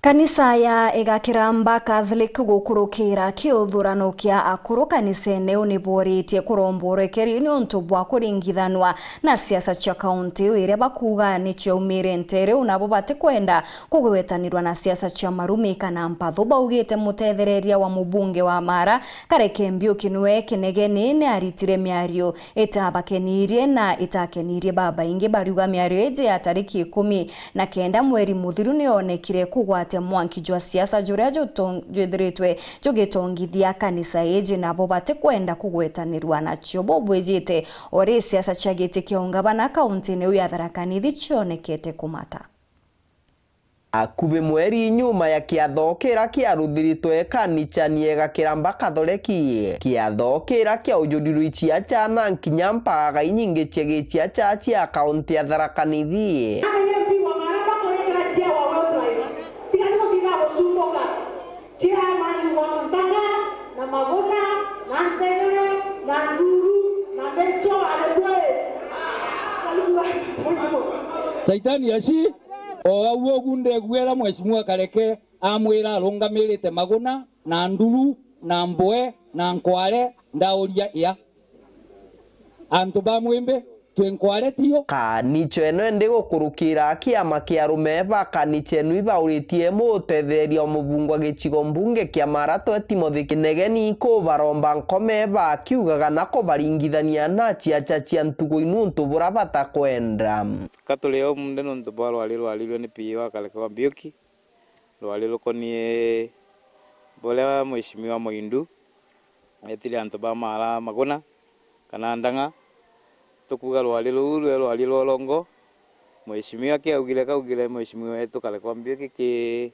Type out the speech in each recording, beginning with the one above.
Kanisa ya Egakiramba Catholic gukurukira kiuthurano kia akuru kanisene uniborite kuromborekerio ni untu bwa kuringithanwa na siasa cia kaunti iria bakuga ni ciaumire ntere unabo bati kwenda kugwetanirwa na siasa cia marumi kana mpatho baugite mutethereria wa mubunge wa Mara Kareke Mbiuki niwe Kinegeni ni aritire miario itabakenirie na itakenirie baba ingi baruga miario eje ya tariki 19 mweri muthiru ni onekire kugwata mwanki jwa siasa juria juthiritwe jugitongithia kanisa eje nabo bati kwenda kugwetanirwa nacio bobwejite ori siasa cia giti kiongabana kaunti ni ya Tharaka Nithi cionekete kumata. Akube mweri nyuma ya kiatho kira kiaruthiritwe kanisa ni Egakiramba Catholic kiatho kira kia ujuriru cia chana nkinya mpaga inyingi cia cia kaunti ya Tharaka Nithi. Saitani aci o aguo gunde gwera Mheshimiwa Kareke amwira arungamirite Maguna na Nduru na Mboe na Nkware ndauria ya antu ba mwimbe twenkware tio kanitha eno ndi gukurukira kiama kia rumeva kanitha enu ibauritie mutetheria mubungwa gicigo mbunge kia Mara Timothy Kinegeni ko baromba nkome bakiugaga nako baringithania na cia ntugo inuntu burabata kwenda katuleo munde nuntu rwalirwe ni PA wa Kareke Mbiuki rwalirwe konie bolewa Mheshimiwa Moindu etire antu ba Mara Maguna kana Ndanga tukuga rwalirwe longo Mheshimiwa kaugire Mheshimiwa wetu Kareke Mbiuki ki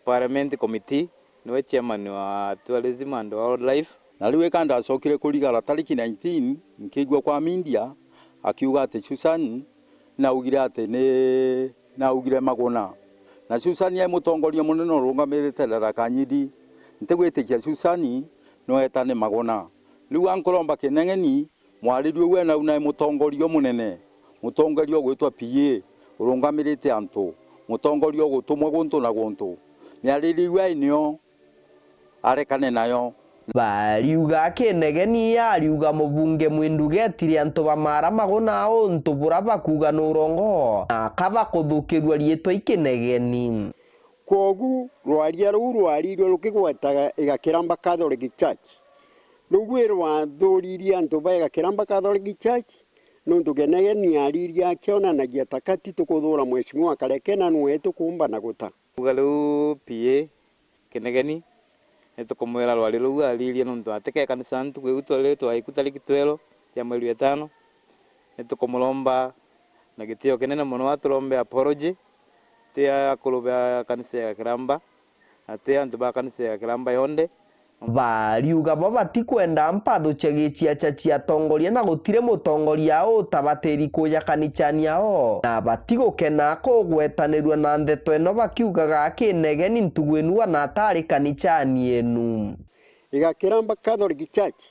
Parliament Committee niwe chairman wa Tourism and Wildlife na riwe kanda acokire kurigara tariki 19 nkigwa kwa media akiuga ati Susan na ugire ati ni na ugire Maguna na Susan ye mutongoria munene urungamirite Tharaka Nithi ntegwitikia Susan no etane Maguna riu ankoromba Kinegeni mwaririo we na una mutongorio munene mutongorio gwitwa PA urungamirite antu mutongorio gutumwa guntu na guntu miaririwa inio arekane nayo bariuga Kinegeni ariuga mubunge mwindugetire antu ba Mara Maguna untu buraba kuga nurongo na kaba kuthukirwa rietwa Kinegeni kogu rwarirwe rukigwetaga Egakiramba Catholic Church rugwirwa thuriria antu ba Egakiramba Catholic Church nuntu Kinegeni ariria kionanagia takati tukuthura Mheshimiwa Kareke na nwe tukumba na guta ugalu PA Kinegeni etukumwera rwalirwe ariria nuntu ateke kanisa ntu gwitwa twa ikutariki 12 ya mweri 5 etukumulomba na gitio kinene muno aturombe apology tia kurubya kanisa ya Egakiramba atia antu ba kanisa ya Egakiramba yonde bariuga babati kwenda mpatho cia tongoria na gutire mutongoria utabatiri kuya kanithani ao na bati gukena kugwetanirwa na ndeto eno bakiugaga Kinegeni ntugwenua na atari kanithani enu Egakiramba Catholic Church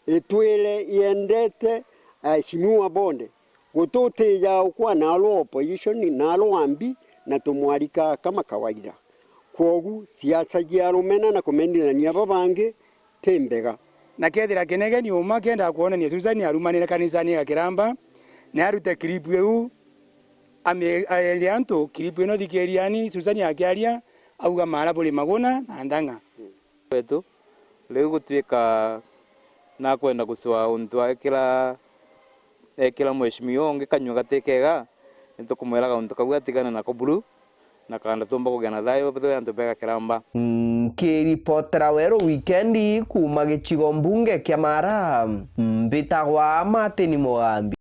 etwele yendete Mheshimiwa Bonde gututiga ukwa nalo opposition nalo ambi na tumwarika kama kawaida kogu siasa ya rumena na kumendithania babange tembega na kethira Kinegeni uma kenda kuona ni Susan arumanire kanisani ya Egakiramba na arute clip eu alianto clip eno dikeriani Susan akiaria auga Mara buli Maguna na Ndanga wetu leo gutwika na kwenda guswa untu ekira Mheshimiwa onge kanywa gatekega nitukumwera untu kabuga tigana na koburu na kanda tumba kugena thayo beto yantu pega Kiramba kiripotera wero weekend kuma gicigo mbunge kia Mara mbitagwa Martin Mugambi.